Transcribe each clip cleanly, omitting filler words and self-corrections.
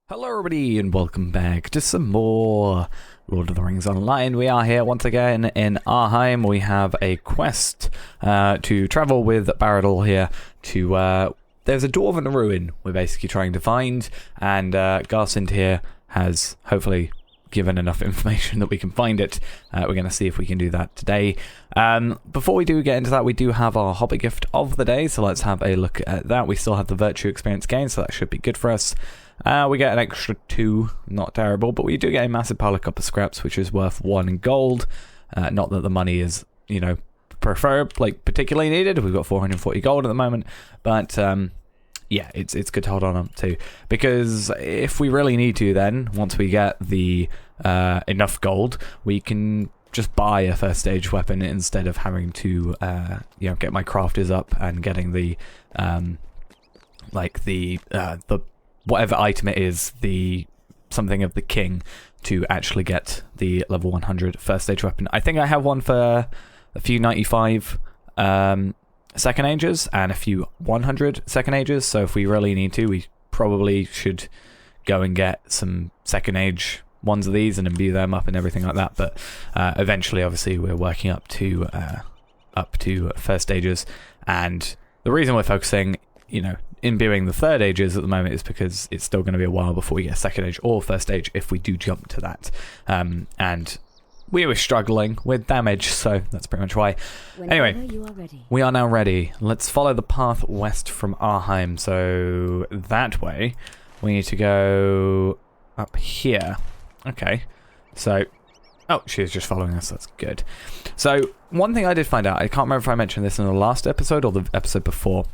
Hello everybody and welcome back to some more Lord of the Rings Online. We are here once again in Arnhem. We have a quest to travel with Barad here to... there's a dwarven ruin we're basically trying to find, and Garcind here has hopefully given enough information that we can find it. We're going to see if we can do that today. Before we do get into that, we do have our hobby gift of the day, so let's have a look at that. We still have the virtue experience gain, so that should be good for us. We get an extra 2, not terrible, but we do get a massive pile of copper scraps, which is worth 1 in gold. Not that the money is, you know, particularly needed. We've got 440 gold at the moment, but yeah, it's good to hold on to, because if we really need to, then once we get the enough gold, we can just buy a first stage weapon instead of having to you know, get my crafters up and getting the like the whatever item it is, the something of the king, to actually get the level 100 first stage weapon. I think I have one for a few 95 second ages and a few 100 second ages, so if we really need to, we probably should go and get some second age ones of these and imbue them up and everything like that. But eventually, obviously, we're working up to first stages, and the reason we're focusing, you know, imbuing the third ages at the moment is because it's still going to be a while before we get second age or first age if we do jump to that. And we were struggling with damage, so that's pretty much why. Anyway, we are now ready. Let's follow the path west from Arnhem. So that way, we need to go up here. Okay, so... oh, she was just following us. That's good. So one thing I did find out, I can't remember if I mentioned this in the last episode or the episode before,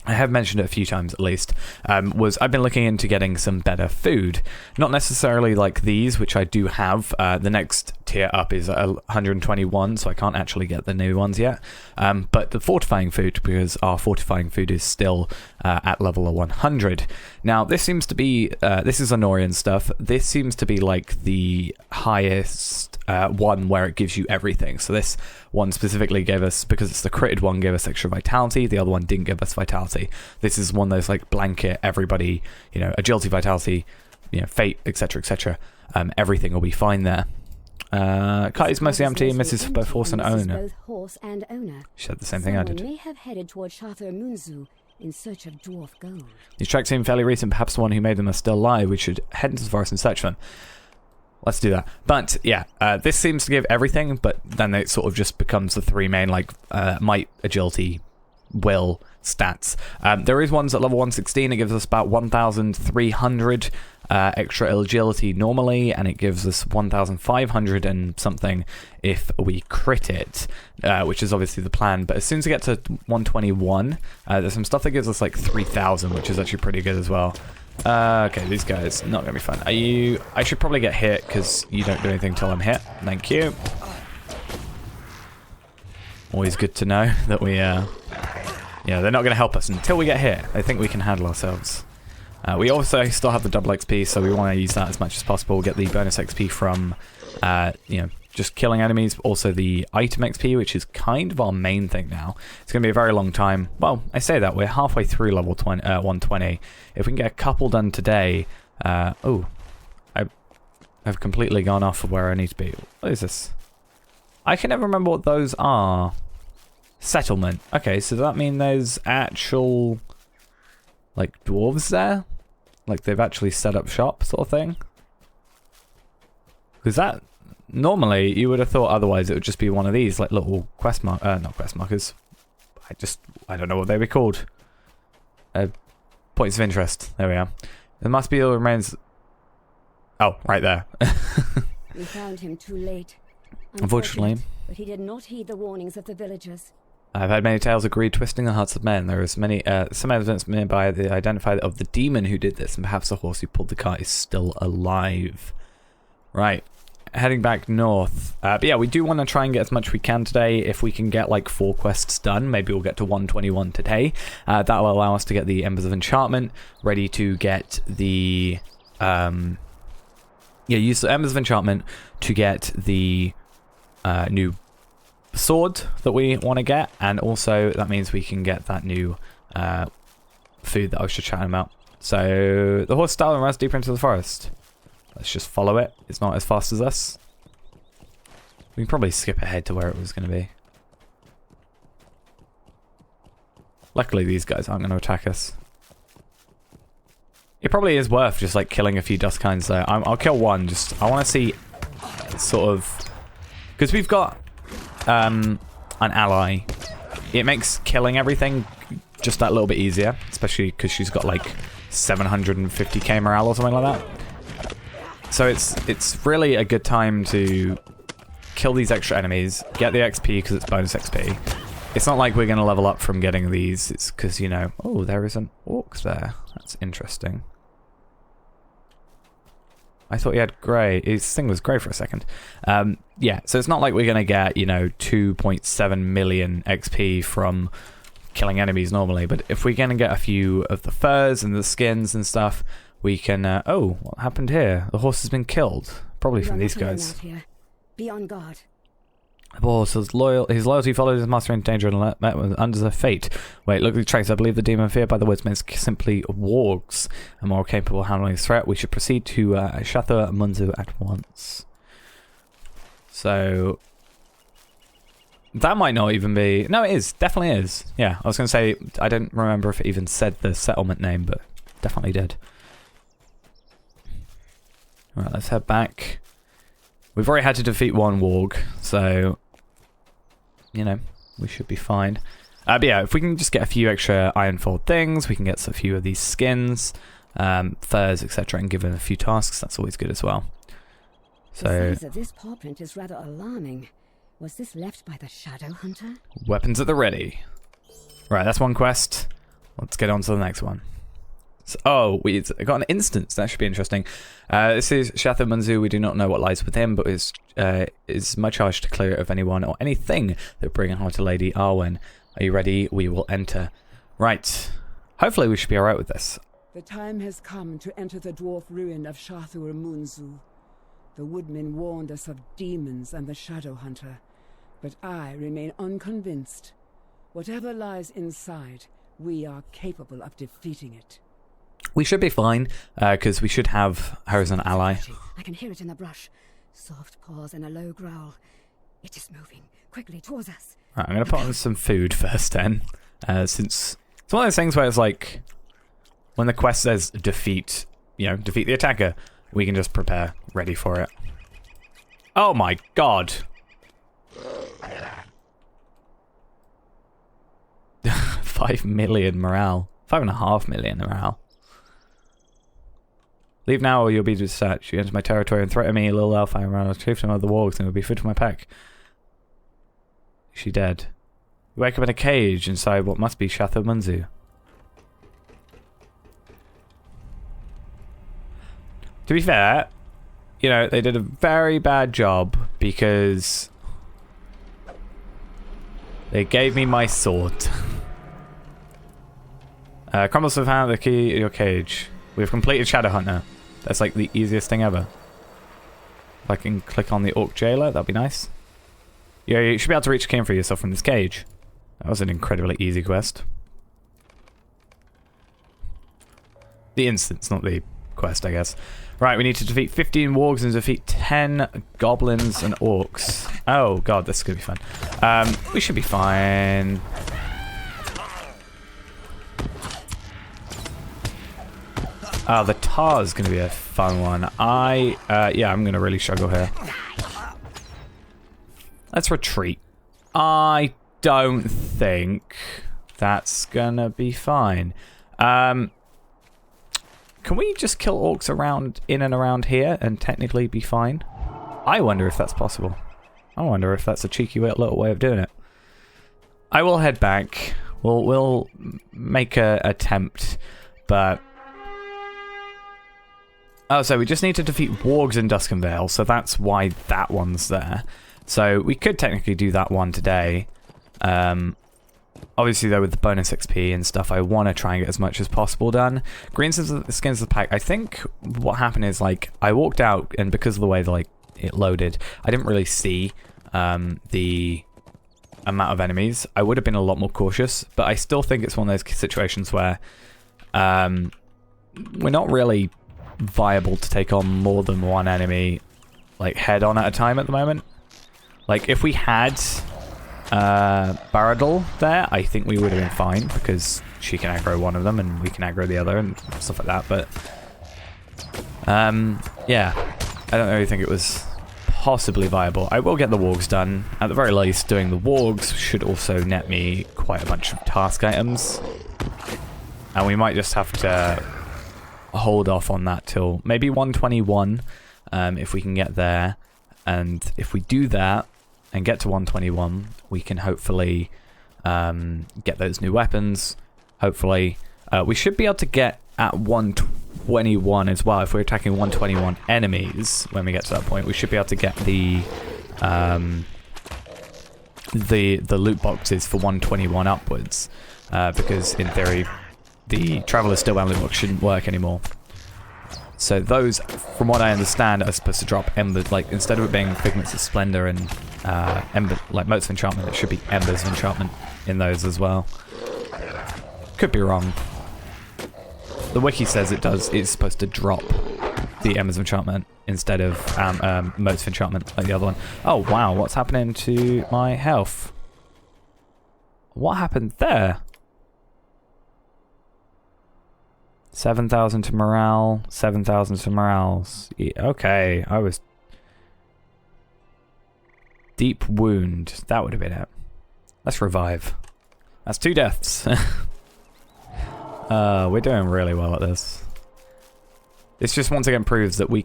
I have mentioned it a few times at least, was I've been looking into getting some better food. Not necessarily like these, which I do have. The next tier up is 121, so I can't actually get the new ones yet. But the fortifying food, because our fortifying food is still at level 100. Now, this seems to be, this is Honorian stuff. This seems to be like the highest one where it gives you everything. So this one specifically gave us, because it's the critted one, gave us extra vitality. The other one didn't give us vitality. This is one of those like blanket everybody, you know, agility, vitality, you know, fate, etc., etc. Everything will be fine there. Cart is mostly empty. Misses both horse and owner. She said the same thing I did. May have headed toward Shafir Munzu in search of dwarf gold. These tracks seem fairly recent. Perhaps the one who made them are still alive. We should head into the forest and search for them. Let's do that. But yeah, this seems to give everything, but then it sort of just becomes the 3 main, like might, agility, will stats. There is ones at level 116. It gives us about 1,300 extra agility normally, and it gives us 1,500 and something if we crit it, which is obviously the plan. But as soon as we get to 121, there's some stuff that gives us like 3,000, which is actually pretty good as well. Okay, these guys, not going to be fun. Are you... I should probably get hit, because you don't do anything till I'm hit. Thank you. Always good to know that we, yeah, they're not going to help us until we get hit. I think we can handle ourselves. We also still have the double XP, so we want to use that as much as possible. Get the bonus XP from, you know, just killing enemies. Also the item XP, which is kind of our main thing now. It's going to be a very long time. Well, I say that. We're halfway through level 120. If we can get a couple done today... oh, I've completely gone off of where I need to be. What is this? I can never remember what those are. Settlement. Okay, so does that mean there's actual, like, dwarves there? Like, they've actually set up shop, sort of thing? Because that... normally, you would have thought otherwise it would just be one of these, like, little quest not quest markers. I don't know what they were called. Points of interest. There we are. There must be all remains... oh, right there. We found him too late. Unfortunately. But he did not heed the warnings of the villagers. I've had many tales of greed twisting the hearts of men. There is many, some evidence nearby that identify of the demon who did this, and perhaps the horse who pulled the cart is still alive. Right. Heading back north. But yeah, we do want to try and get as much we can today. If we can get like 4 quests done, maybe we'll get to 121 today. That will allow us to get the Embers of Enchantment, ready to get the... yeah, use the Embers of Enchantment to get the new sword that we want to get, and also that means we can get that new food that I was just chatting about. So the horse style and runs deeper into the forest. Let's just follow it. It's not as fast as us. We can probably skip ahead to where it was going to be. Luckily, these guys aren't going to attack us. It probably is worth just like killing a few dust kinds though. I'll kill one. Just I want to see sort of because we've got an ally. It makes killing everything just that little bit easier, especially because she's got like 750k morale or something like that. So it's really a good time to kill these extra enemies, get the XP because it's bonus XP. It's not like we're going to level up from getting these. It's because, you know... Oh, there is an orc there. That's interesting. I thought he had grey. His thing was grey for a second. Yeah, so it's not like we're going to get, you know, 2.7 million XP from killing enemies normally. But if we're going to get a few of the furs and the skins and stuff, we can... oh, what happened here? The horse has been killed. Probably from these guys. Be on guard. The horse is loyal. His loyalty follows his master in danger and met under the fate. Wait, look at the tracks. I believe the demon feared by the woodsmen is simply wargs and more capable of handling the threat. We should proceed to J.R.R. Munzu at once. So that might not even be. No, it is. Definitely is. Yeah, I was going to say I don't remember if it even said the settlement name, but definitely did. All right, let's head back. We've already had to defeat one warg, so, you know, we should be fine. But yeah, if we can just get a few extra ironfold things, we can get a few of these skins, furs, etc., and given a few tasks, that's always good as well. So, the size of this paw print is rather alarming. Was this left by the Shadow Hunter? Weapons at the ready. Right, that's one quest. Let's get on to the next one. So, oh, we got an instance. That should be interesting. This is J.R.R. Munzu. We do not know what lies with him, but is my charge to clear it of anyone or anything that bring harm to Lady Arwen. Are you ready? We will enter. Right. Hopefully we should be alright with this. The time has come to enter the dwarf ruin of J.R.R. Munzu. The woodmen warned us of demons and the Shadow Hunter, but I remain unconvinced. Whatever lies inside, we are capable of defeating it. We should be fine, because we should have her as an ally. I can hear it in the brush. Soft paws and a low growl. It is moving quickly towards us. Right, I'm going to put on some food first then, since it's one of those things where it's like, when the quest says defeat, defeat the attacker, we can just prepare, ready for it. Oh my god! 5 million morale. 5.5 million morale. Leave now or you'll be dispatched. You enter my territory and threaten me, little elf. I am around a chieftain of the wargs and it will be food for my pack. Is she dead? You wake up in a cage inside what must be J.R.R. Munzu. To be fair, they did a very bad job because they gave me my sword. Crumbles have found the key in your cage. We have completed Shadow Hunter. That's like the easiest thing ever. If I can click on the Orc Jailer, that'd be nice. Yeah, you should be able to reach a key and free yourself from this cage. That was an incredibly easy quest. The instance, not the quest, I guess. Right, we need to defeat 15 wargs and defeat 10 goblins and orcs. Oh god, this is gonna be fun. We should be fine. Oh, the tar is going to be a fun one. Yeah, I'm going to really struggle here. Let's retreat. I don't think that's going to be fine. Can we just kill orcs in and around here and technically be fine? I wonder if that's possible. I wonder if that's a cheeky little way of doing it. I will head back. We'll make an attempt, but... Oh, so we just need to defeat wargs in Duskenvale, so that's why that one's there. So we could technically do that one today. Obviously, though, with the bonus XP and stuff, I want to try and get as much as possible done. Green skins of the pack. I think what happened is, I walked out, and because of the way that, it loaded, I didn't really see the amount of enemies. I would have been a lot more cautious, but I still think it's one of those situations where... we're not really viable to take on more than one enemy, like, head-on at a time at the moment. Like, if we had Baradil there, I think we would have been fine, because she can aggro one of them and we can aggro the other and stuff like that, but yeah, I don't really think it was possibly viable. I will get the wargs done. At the very least, doing the wargs should also net me quite a bunch of task items, and we might just have to hold off on that till maybe 121, if we can get there. And if we do that and get to 121, we can hopefully get those new weapons. Hopefully we should be able to get at 121 as well. If we're attacking 121 enemies when we get to that point, we should be able to get the loot boxes for 121 upwards, because in theory the Traveler's Stillbound loot box shouldn't work anymore. So those, from what I understand, are supposed to drop embers. Like, instead of it being Figments of Splendor and ember, like Motes of Enchantment, it should be Embers of Enchantment in those as well. Could be wrong. The wiki says it does. It's supposed to drop the Embers of Enchantment instead of Motes of Enchantment, like the other one. Oh wow, what's happening to my health? What happened there? 7,000 to morale, 7,000 to morale. Okay, I was... Deep wound. That would have been it. Let's revive. That's 2 deaths. We're doing really well at this. This just once again proves that we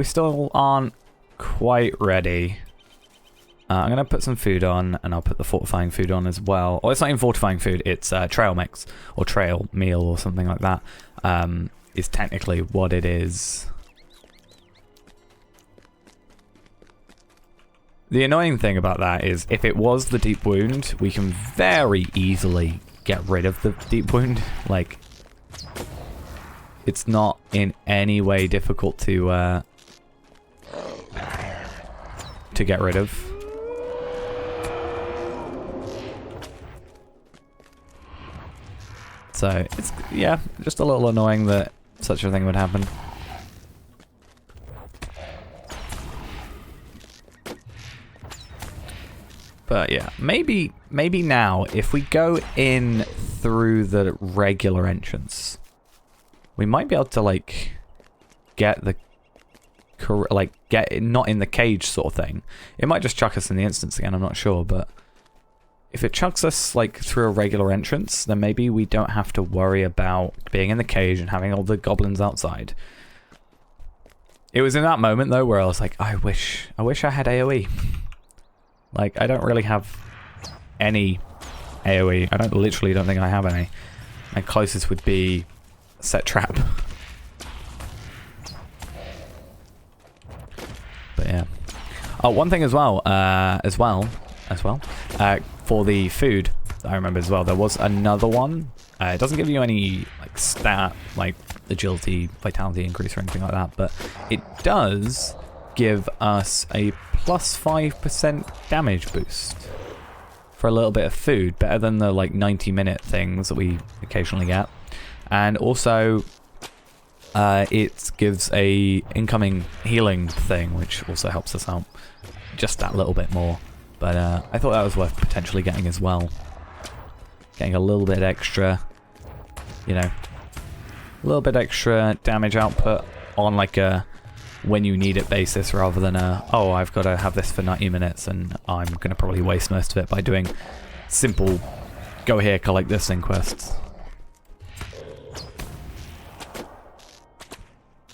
still aren't quite ready. I'm going to put some food on, and I'll put the fortifying food on as well. Oh, it's not even fortifying food, it's trail mix, or trail meal, or something like that. Is technically what it is. The annoying thing about that is, if it was the deep wound, we can very easily get rid of the deep wound. Like, it's not in any way difficult to get rid of. So, it's, yeah, just a little annoying that such a thing would happen. But yeah, maybe now, if we go in through the regular entrance, we might be able to, like, get the... like, get it not in the cage sort of thing. It might just chuck us in the instance again, I'm not sure, but... if it chucks us, like, through a regular entrance, then maybe we don't have to worry about being in the cage and having all the goblins outside. It was in that moment, though, where I was like, I wish I had AoE. Like, I don't really have any AoE. I literally don't think I have any. My closest would be Set Trap. But yeah. Oh, one thing as well, for the food, I remember as well, there was another one. It doesn't give you any, like, stat, like agility, vitality increase or anything like that, but it does give us a plus 5% damage boost for a little bit of food, better than the, like, 90-minute things that we occasionally get. And also, it gives a incoming healing thing, which also helps us out just that little bit more. But I thought that was worth potentially getting as well. Getting a little bit extra, you know, a little bit extra damage output on, like, a when you need it basis, rather than a, oh, I've got to have this for 90 minutes and I'm going to probably waste most of it by doing simple go here, collect this thing quests.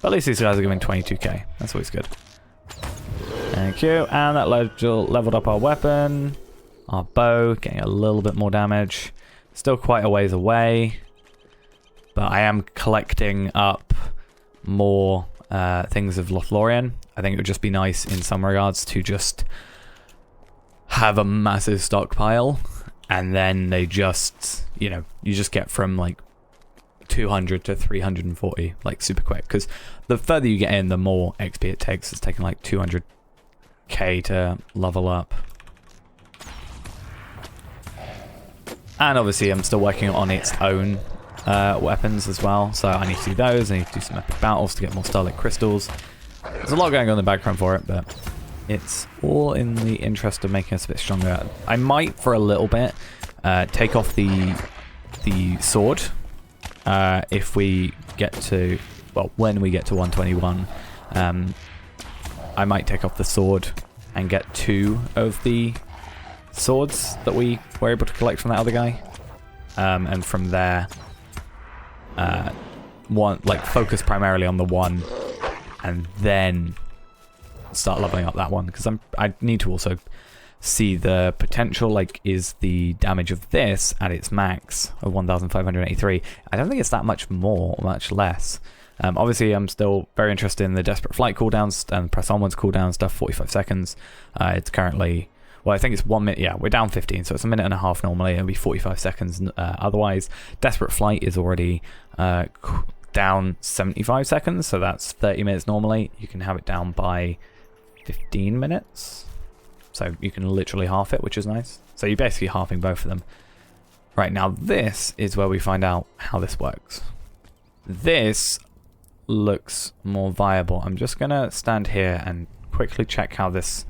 But at least these guys are giving 22k. That's always good. Thank you. And that leveled up our weapon. Our bow, getting a little bit more damage. Still quite a ways away. But I am collecting up more things of Lothlorien. I think it would just be nice in some regards to just have a massive stockpile. And then they just, you know, you just get from like 200 to 340, like super quick. Because the further you get in, the more XP it takes. It's taking like 200k to level up. And obviously I'm still working on its own weapons as well. So I need to do those. I need to do some epic battles to get more starlit crystals. There's a lot going on in the background for it, but it's all in the interest of making us a bit stronger. I might, for a little bit, take off the sword if we get to, well, when we get to 121. I might take off the sword and get 2 of the swords that we were able to collect from that other guy, and from there, focus primarily on the one, and then start leveling up that one, because I need to also see the potential. Like, is the damage of this at its max of 1,583? I don't think it's that much more or much less. Obviously, I'm still very interested in the Desperate Flight cooldowns and Press Onwards cooldown stuff, 45 seconds. It's currently, well, I think it's 1 minute. Yeah, we're down 15, so it's a minute and a half normally. It'll be 45 seconds otherwise. Desperate Flight is already down 75 seconds, so that's 30 minutes normally. You can have it down by 15 minutes. So you can literally half it, which is nice. So you're basically halving both of them. Right, now this is where we find out how this works. This looks more viable. I'm just going to stand here and quickly check how these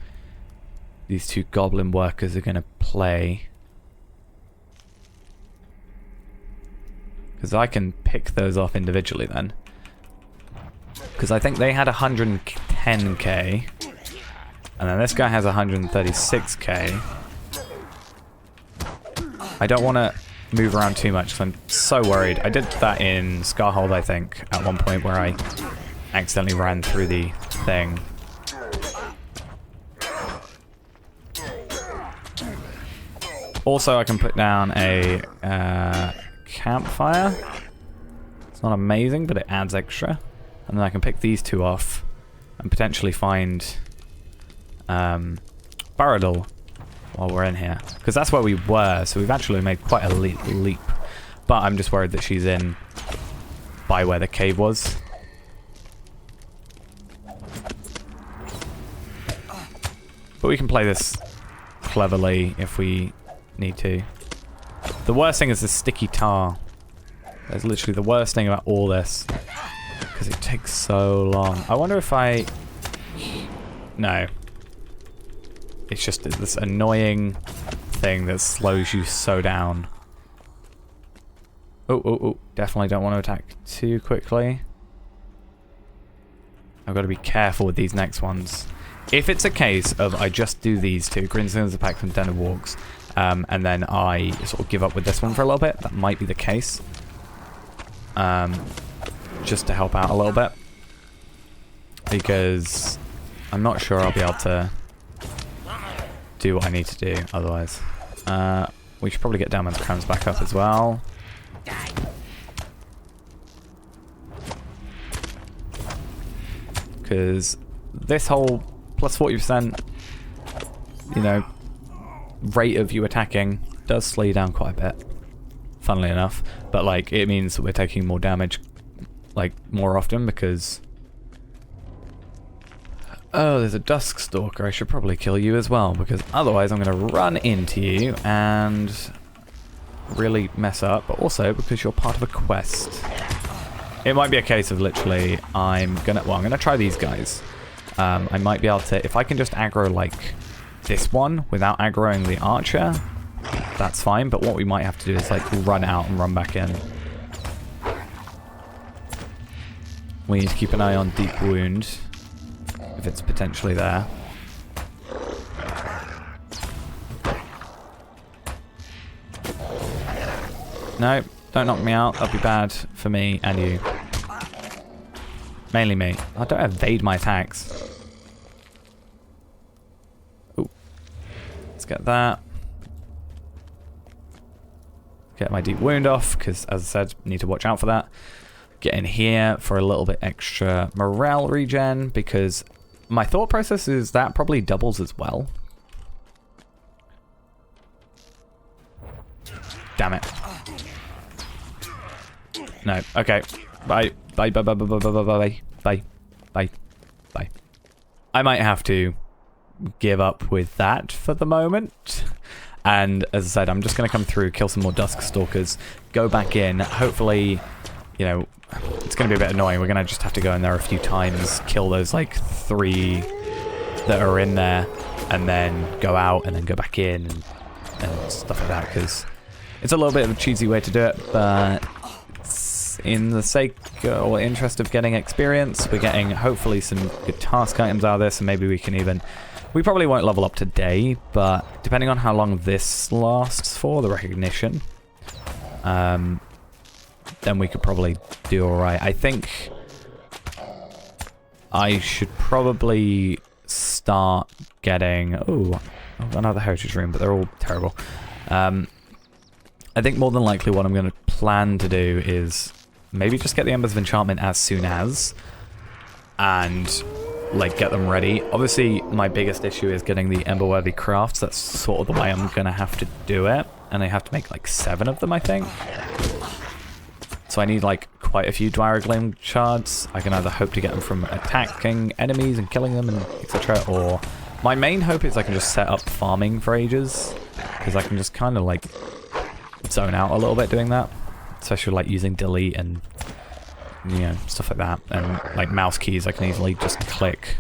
2 goblin workers are going to play. Because I can pick those off individually then. Because I think they had 110k. And then this guy has 136k. I don't want to move around too much because I'm so worried. I did that in Scarhold, I think, at one point where I accidentally ran through the thing. Also, I can put down a campfire. It's not amazing, but it adds extra. And then I can pick these 2 off and potentially find Baradul while we're in here, because that's where we were, so we've actually made quite a leap. But I'm just worried that she's in by where the cave was. But we can play this cleverly if we need to. The worst thing is the sticky tar. That's literally the worst thing about all this, because it takes so long. I wonder if no. It's just this annoying thing that slows you so down. Oh, definitely don't want to attack too quickly. I've got to be careful with these next ones. If it's a case of I just do these 2, Grinsons, the Pact, and Den of Walks, and then I sort of give up with this one for a little bit, that might be the case. Just to help out a little bit. Because I'm not sure I'll be able to do what I need to do otherwise. We should probably get Damon's crowns back up as well. Because this whole plus 40%, you know, rate of you attacking does slow you down quite a bit, funnily enough. But like, it means that we're taking more damage, like, more often because... Oh, there's a Dusk Stalker. I should probably kill you as well, because otherwise I'm going to run into you and really mess up, but also because you're part of a quest. It might be a case of literally I'm gonna try these guys. I might be able to, if I can just aggro like this one without aggroing the archer, that's fine, but what we might have to do is like run out and run back in. We need to keep an eye on Deep Wound if it's potentially there. No, don't knock me out. That'd be bad for me and you. Mainly me. I don't evade my attacks. Ooh. Let's get that. Get my Deep Wound off, because as I said, need to watch out for that. Get in here for a little bit extra morale regen, because my thought process is that probably doubles as well. Damn it. No. Okay. Bye. Bye. Bye. Bye. Bye. Bye. Bye. Bye. Bye. Bye. Bye. I might have to give up with that for the moment. And as I said, I'm just going to come through, kill some more Dusk Stalkers, go back in. Hopefully, you know, it's going to be a bit annoying. We're going to just have to go in there a few times, kill those, like, 3 that are in there, and then go out and then go back in and stuff like that, because it's a little bit of a cheesy way to do it, but it's in the sake or interest of getting experience. We're getting, hopefully, some good task items out of this, and maybe we can even... We probably won't level up today, but depending on how long this lasts for, the recognition, then we could probably do alright. I think I should probably start getting... Oh, another heritage room, but they're all terrible. I think more than likely what I'm going to plan to do is maybe just get the Embers of Enchantment as soon as, and... like, get them ready. Obviously, my biggest issue is getting the Emberworthy crafts. That's sort of the way I'm gonna have to do it. And I have to make, like, 7 of them, I think. So I need, like, quite a few Dwarglim shards. I can either hope to get them from attacking enemies and killing them, and etc. Or my main hope is I can just set up farming for ages. Because I can just kind of, like, zone out a little bit doing that. Especially, like, using delete and... you know, stuff like that, and like mouse keys I can easily just click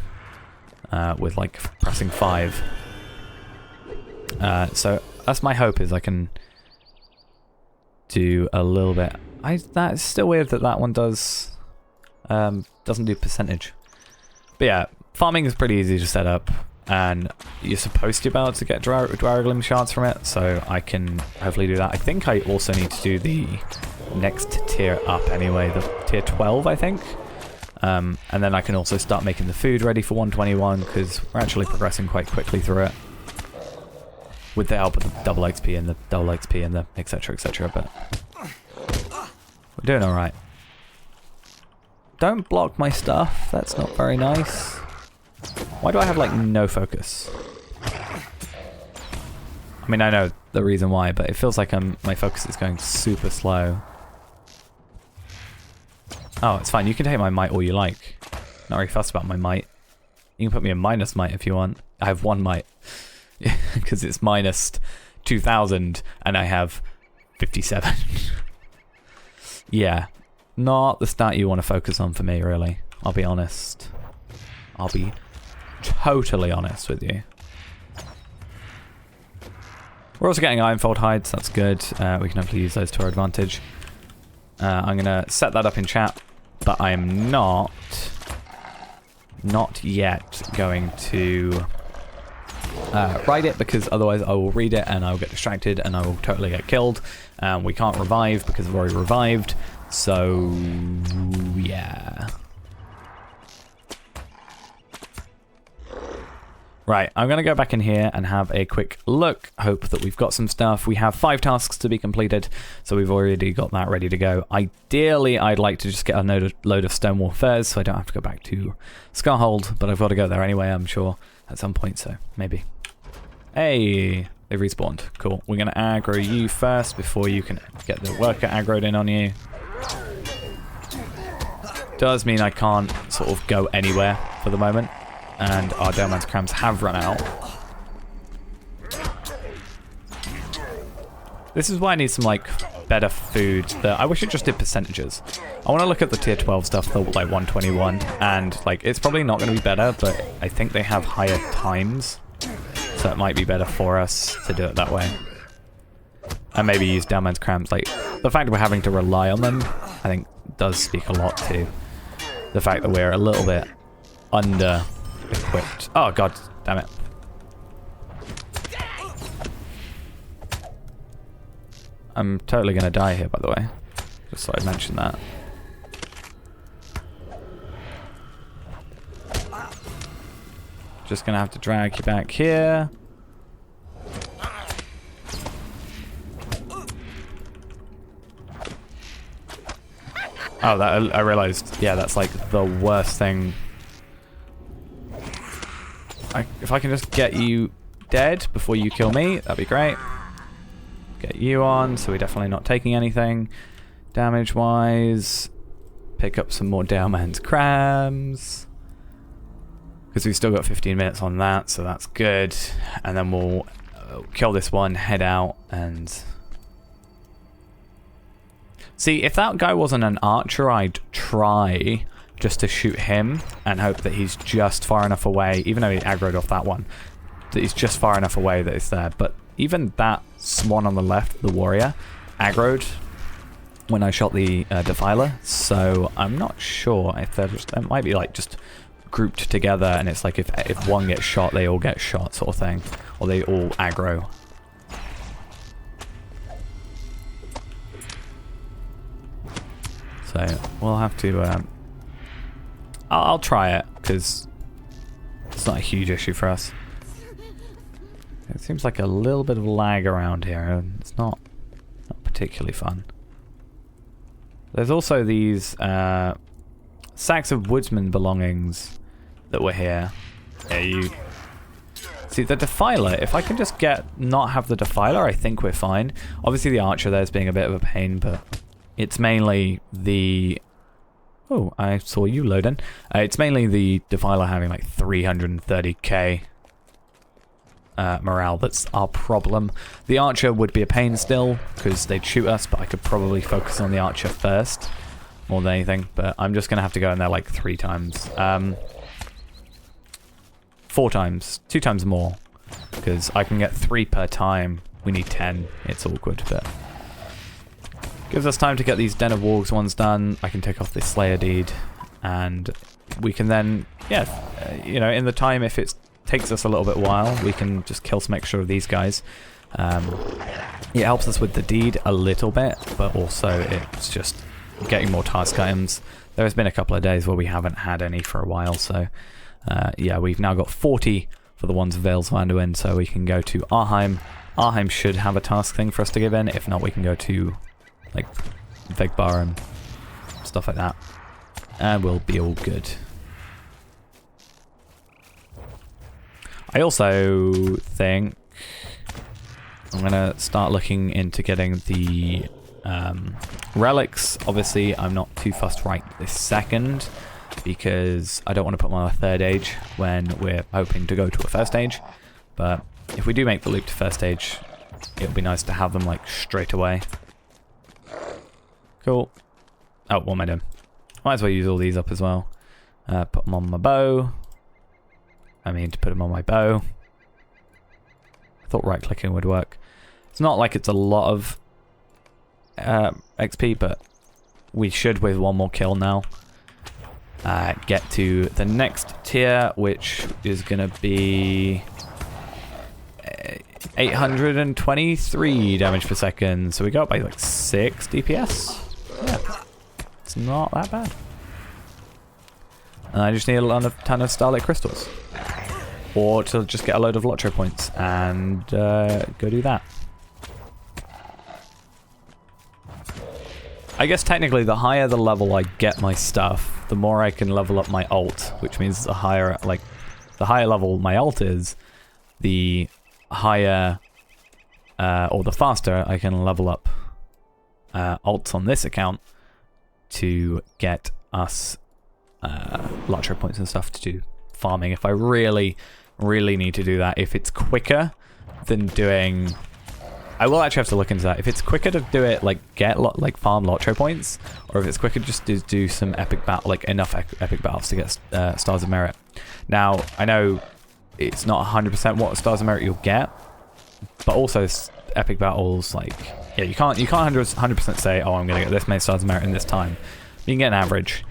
with like pressing 5. So that's my hope, is I can do a little bit. That's still weird that that one doesn't do percentage. But yeah, farming is pretty easy to set up, and you're supposed to be able to get Dwarglim shards from it, so I can hopefully do that. I think I also need to do the next tier up anyway, the tier 12, I think. And then I can also start making the food ready for 121, because we're actually progressing quite quickly through it. With the help of the double XP and the double XP and the etc, etc, but we're doing alright. Don't block my stuff, that's not very nice. Why do I have, like, no focus? I mean, I know the reason why, but it feels like my focus is going super slow. Oh, it's fine. You can take my might all you like. Not really fussed about my might. You can put me in minus might if you want. I have 1 might. Because it's minus 2,000 and I have 57. Yeah. Not the stat you want to focus on for me, really. I'll be honest. I'll be totally honest with you. We're also getting Ironfold hides. That's good. We can hopefully use those to our advantage. I'm going to set that up in chat, but I am not yet going to write it, because otherwise I will read it and I will get distracted and I will totally get killed. We can't revive because I've already revived, so yeah. Right, I'm going to go back in here and have a quick look. Hope that we've got some stuff. We have 5 tasks to be completed, so we've already got that ready to go. Ideally, I'd like to just get a load of Stonewall Furs, so I don't have to go back to Scarhold, but I've got to go there anyway, I'm sure, at some point, so maybe. Hey, they respawned. Cool. We're going to aggro you first before you can get the worker aggroed in on you. Does mean I can't sort of go anywhere for the moment. And our Delman's crams have run out. This is why I need some, like, better food. I wish it just did percentages. I want to look at the tier 12 stuff, the, like, 121, and, like, it's probably not going to be better, but I think they have higher times, so it might be better for us to do it that way. And maybe use Delman's crams. Like, the fact that we're having to rely on them, I think, does speak a lot to the fact that we're a little bit under... equipped. Oh god, damn it. I'm totally gonna die here, by the way. Just so I mention that. Just gonna have to drag you back here. Oh, that I realized. Yeah, that's like the worst thing. If I can just get you dead before you kill me, that'd be great. Get you on, so we're definitely not taking anything damage-wise. Pick up some more Daleman's crams. Because we've still got 15 minutes on that, so that's good. And then we'll kill this one, head out, and... See, if that guy wasn't an archer, I'd try just to shoot him and hope that he's just far enough away, even though he aggroed off that one, that he's just far enough away that it's there. But even that swan on the left, the warrior, aggroed when I shot the Defiler, so I'm not sure if they're just... It might be like just grouped together, and it's like if one gets shot, they all get shot sort of thing, or they all aggro. So we'll have to... I'll try it, because it's not a huge issue for us. It seems like a little bit of lag around here, and it's not particularly fun. There's also these sacks of woodsman belongings that were here. Yeah, you... See, the Defiler, if I can just not have the Defiler, I think we're fine. Obviously the Archer there's being a bit of a pain, but it's mainly the... Oh, I saw you load in. It's mainly the Defiler having like 330k morale that's our problem. The Archer would be a pain still, because they'd shoot us, but I could probably focus on the Archer first, more than anything. But I'm just going to have to go in there like 3 times. 4 times. 2 times more, because I can get 3 per time. We need 10. It's awkward, but... Gives us time to get these Den of Wargs ones done. I can take off this Slayer Deed, and we can then, yeah, you know, in the time, if it takes us a little bit while, we can just kill some extra of these guys. It helps us with the deed a little bit, but also it's just getting more task items. There has been a couple of days where we haven't had any for a while, so yeah, we've now got 40 for the ones of Vales of Anduin, so we can go to Arheim. Arheim should have a task thing for us to give in. If not, we can go to like Vegbar and stuff like that, and we'll be all good. I also think I'm gonna start looking into getting the relics. Obviously, I'm not too fussed right this second, because I don't want to put them on a 3rd age when we're hoping to go to a 1st age. But if we do make the loop to 1st age, it would be nice to have them like straight away. Cool. Oh, what am I doing? Might as well use all these up as well. Put them on my bow. I mean to put them on my bow. I thought right clicking would work. It's not like it's a lot of XP, but we should, with 1 more kill now, get to the next tier, which is going to be 823 damage per second. So we go up by like 6 DPS. Yeah, it's not that bad. And I just need a ton of Starlit Crystals. Or to just get a load of LOTRO points and go do that. I guess technically the higher the level I get my stuff, the more I can level up my ult, which means the higher level my ult is, the higher or the faster I can level up ults on this account to get us LOTRO points and stuff to do farming if I really need to do that. If it's quicker than doing... I will actually have to look into that. If it's quicker to do it, like farm LOTRO points, or if it's quicker just to do some epic battle, like enough epic battles to get Stars of Merit. Now, I know it's not 100% what Stars of Merit you'll get, but also epic battles, like, yeah, you can't 100% say, oh, I'm going to get this many Stars of Merit in this time. You can get an average,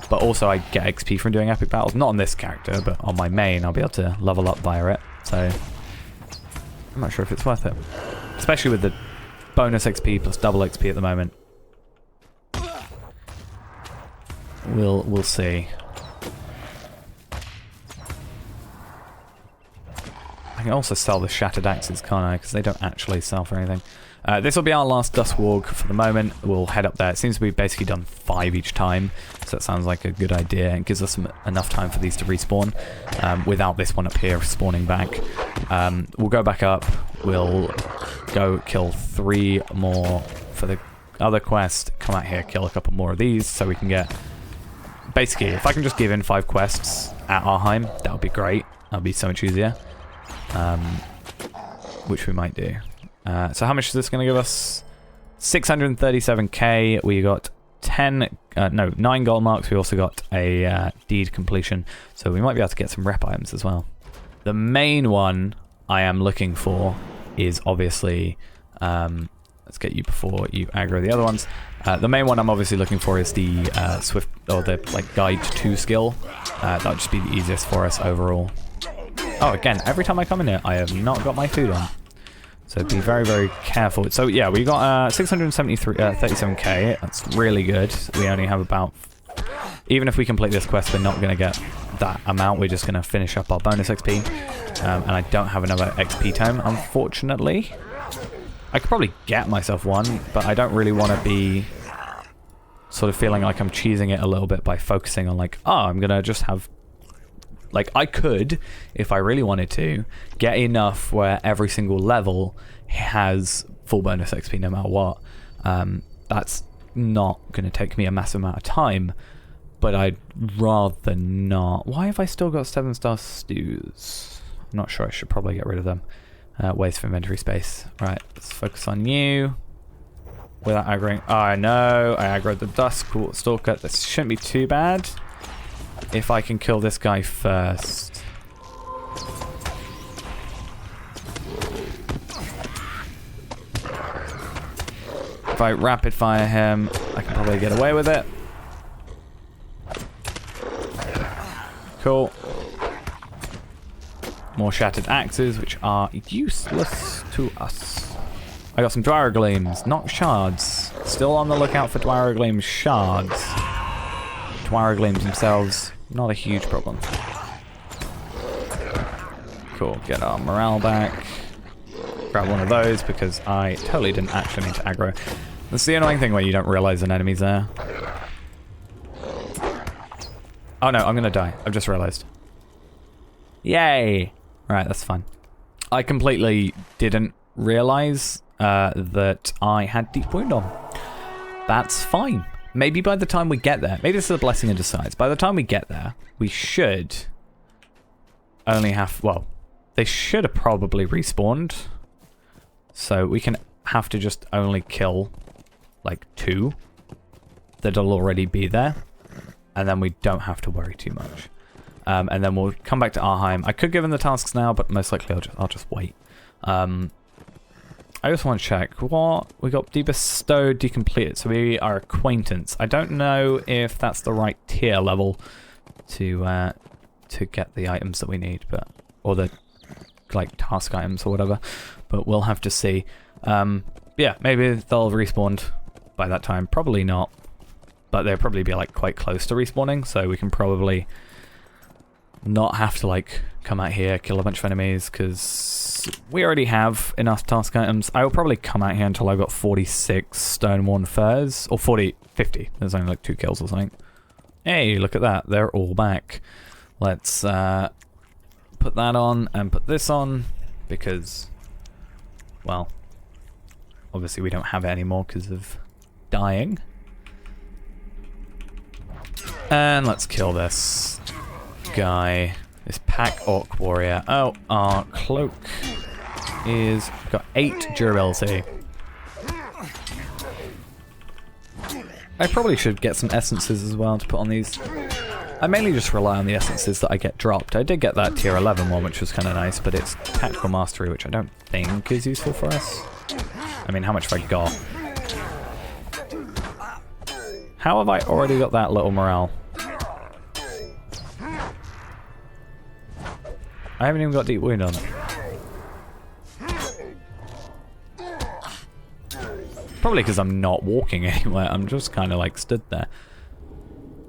but also I get XP from doing epic battles. Not on this character, but on my main, I'll be able to level up via it. So, I'm not sure if it's worth it. Especially with the bonus XP plus double XP at the moment. We'll see. I can also sell the Shattered Axes, can't I? Because they don't actually sell for anything. This will be our last Dust Warg for the moment. We'll head up there. It seems we've basically done 5 each time, so that sounds like a good idea. It gives us enough time for these to respawn without this one up here spawning back. We'll go back up. We'll go kill 3 more for the other quest. Come out here, kill a couple more of these so we can get... Basically, if I can just give in 5 quests at Arheim, that would be great. That would be so much easier. which we might do. So how much is this going to give us? 637k. We got 9 gold marks. We also got a deed completion, so we might be able to get some rep items as well. The main one I am looking for is obviously, let's get you before you aggro the other ones. The main one I'm obviously looking for is the swift, or the like guide to skill. That'll just be the easiest for us overall. Oh, again, every time I come in here, I have not got my food on. So be very, very careful. So yeah, we got 37k. That's really good. We only have about... Even if we complete this quest, we're not going to get that amount. We're just going to finish up our bonus XP. And I don't have another XP tome, unfortunately. I could probably get myself one, but I don't really want to be sort of feeling like I'm cheesing it a little bit by focusing on like, oh, I'm going to just have... Like, I could, if I really wanted to, get enough where every single level has full bonus XP no matter what. That's not going to take me a massive amount of time, but I'd rather not. Why have I still got 7-star stews? I'm not sure. I should probably get rid of them. Waste for inventory space. Right, let's focus on you. Without aggroing. Oh, no. I aggroed the Dusk Stalker. This shouldn't be too bad. If I can kill this guy first. If I rapid fire him, I can probably get away with it. Cool. More shattered axes, which are useless to us. I got some J.R.R gleams, not shards. Still on the lookout for J.R.R gleams shards. J.R.R gleams themselves, not a huge problem. Cool, get our morale back. Grab one of those because I totally didn't actually need to aggro. That's the annoying thing where you don't realize an enemy's there. Oh no, I'm gonna die. I've just realized. Yay! Right, that's fun. I completely didn't realize that I had Deep Wound on. That's fine. Maybe by the time we get there, maybe this is a blessing in disguise. By the time we get there, we should only have, well, they should have probably respawned. So we can have to just only kill like 2 that'll already be there. And then we don't have to worry too much. And then we'll come back to Arheim. I could give them the tasks now, but most likely I'll just wait. I also want to check what we got. Bestowed, decompleted. So we are acquaintance. I don't know if that's the right tier level to get the items that we need, but or the like task items or whatever. But we'll have to see. Yeah, maybe they'll have respawned by that time. Probably not, but they'll probably be like quite close to respawning, so we can probably not have to like come out here, kill a bunch of enemies, because we already have enough task items. I will probably come out here until I've got 46 stone-worn furs, or 50. There's only like 2 kills or something. Hey, look at that. They're all back. Let's put that on and put this on, because, well, obviously we don't have it anymore because of dying. And let's kill this guy. This pack orc warrior. Oh, our cloak is got 8 durability. I probably should get some essences as well to put on these. I mainly just rely on the essences that I get dropped. I did get that tier 11 one, which was kind of nice, but it's tactical mastery, which I don't think is useful for us. I mean, how much have I got? How have I already got that little morale? I haven't even got deep wound on it. Probably because I'm not walking anywhere. I'm just kind of like stood there.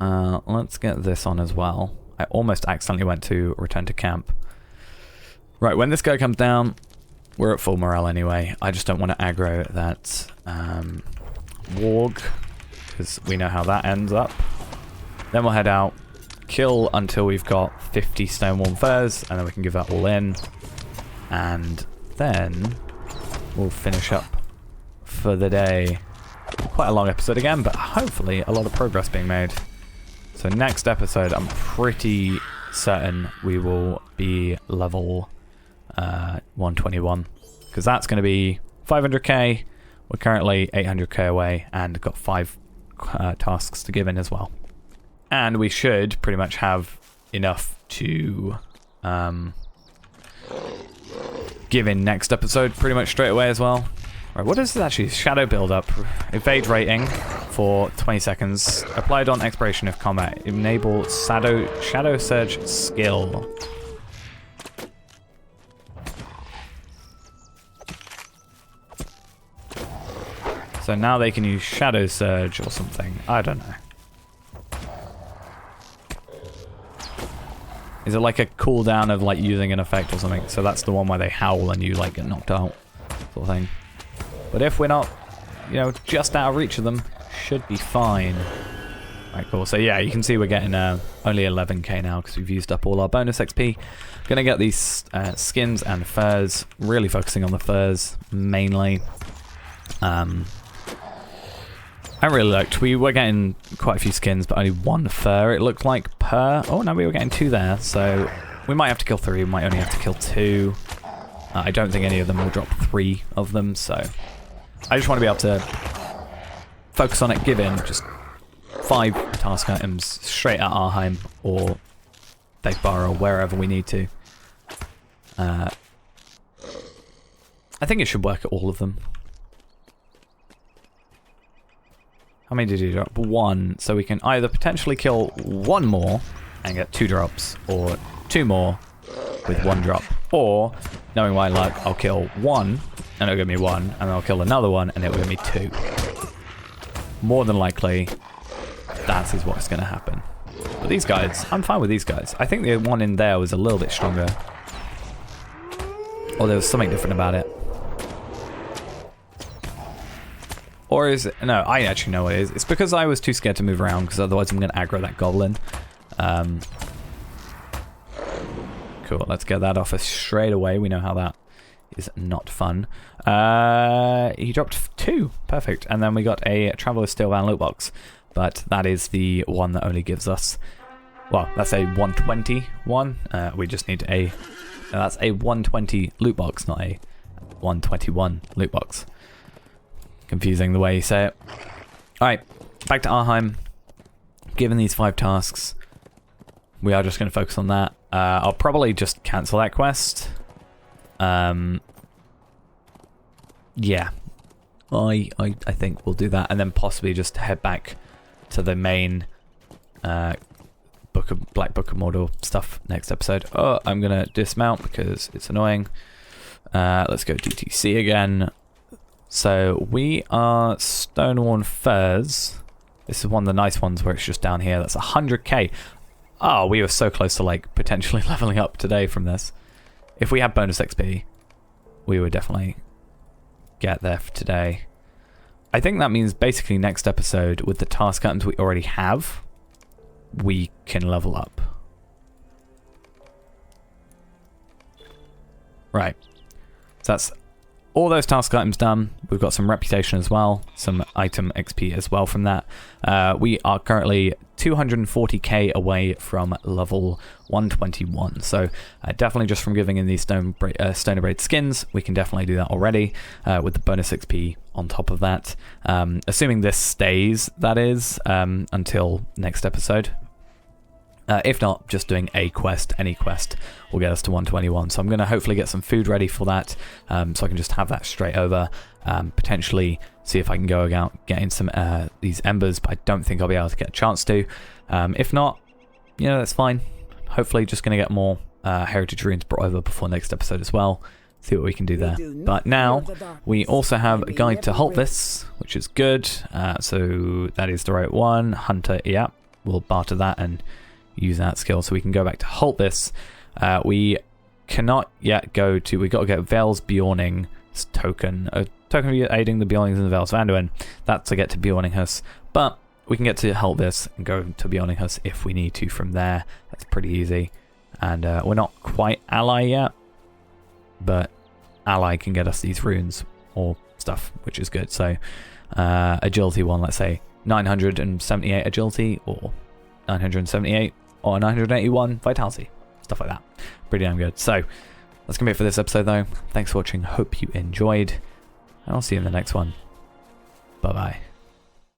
Let's get this on as well. I almost accidentally went to return to camp. Right, when this guy comes down, we're at full morale anyway. I just don't want to aggro that warg, because we know how that ends up. Then we'll head out, kill until we've got 50 stone-worn furs, and then we can give that all in. And then we'll finish up for the day. Quite a long episode again, but hopefully a lot of progress being made. So next episode, I'm pretty certain we will be level 121. because that's going to be 500k. We're currently 800k away and got 5 tasks to give in as well. And we should pretty much have enough to give in next episode pretty much straight away as well. Right, what is this actually? Shadow build-up. Evade rating for 20 seconds. Applied on expiration of combat. Enable shadow surge skill. So now they can use shadow surge or something. I don't know. Is it like a cooldown of like using an effect or something? So that's the one where they howl and you like get knocked out, sort of thing. But if we're not, you know, just out of reach of them, should be fine. Right, cool. So yeah, you can see we're getting only 11k now because we've used up all our bonus XP. Gonna get these skins and furs. Really focusing on the furs mainly. I really liked. We were getting quite a few skins, but only 1 fur it looked like per. Oh no, we were getting 2 there. So we might have to kill 3. We might only have to kill 2. I don't think any of them will drop 3 of them. So I just want to be able to focus on it, give in just 5 task items straight at Arheim or J.R.R. or wherever we need to. I think it should work at all of them. How many did you drop? 1. So we can either potentially kill 1 more and get 2 drops, or 2 more with 1 drop. Or, knowing my luck, I'll kill 1 and it'll give me 1, and then I'll kill another one and it'll give me 2. More than likely, that is what's going to happen. But these guys, I'm fine with these guys. I think the one in there was a little bit stronger. Or there was something different about it. Or is it... No, I actually know what it is. It's because I was too scared to move around, because otherwise I'm going to aggro that goblin. Cool, let's get that off us straight away. We know how that is not fun. He dropped 2. Perfect. And then we got a Traveler's Steel Van loot box. But that is the one that only gives us... Well, that's a 120 one. We just need a... No, that's a 120 loot box, not a 121 loot box. Confusing the way you say it. Alright, back to Arheim. Given these 5 tasks, we are just going to focus on that. I'll probably just cancel that quest. Yeah. I think we'll do that, and then possibly just head back to the main Black Book of Mordor stuff next episode. Oh, I'm going to dismount because it's annoying. Let's go DTC again. So we are Stoneworn Furs. This is one of the nice ones where it's just down here. That's 100k. Oh, we were so close to like potentially leveling up today from this. If we had bonus XP, we would definitely get there for today. I think that means basically next episode with the task items we already have, we can level up. Right. So that's all those task items done. We've got some reputation as well, some item XP as well from that. We are currently 240k away from level 121. So definitely just from giving in these Stone Braid skins, we can definitely do that already with the bonus XP on top of that. Assuming this stays, that is, until next episode. If not, just doing a quest, any quest, will get us to 121. So I'm going to hopefully get some food ready for that, so I can just have that straight over. Potentially see if I can go out getting some these embers, but I don't think I'll be able to get a chance to. If not, you know, that's fine. Hopefully just going to get more heritage runes brought over before next episode as well. See what we can do there. But now we also have a guide to halt this, which is good. So that is the right one. Hunter, yeah, we'll barter that and use that skill so we can go back to halt this. We cannot yet go to... we got to get Vale's Bjorning token. A token of aiding the Bjornings in the Vales of Anduin. That's to get to Bjorninghus. But we can get to halt this and go to Bjorninghus if we need to from there. That's pretty easy. And we're not quite ally yet, but ally can get us these runes or stuff, which is good. So agility one, let's say 978 agility or 978 or 981 vitality, stuff like that. Pretty damn good. So That's going to be it for this episode, though. Thanks for watching. Hope you enjoyed. And I'll see you in the next one. Bye-bye.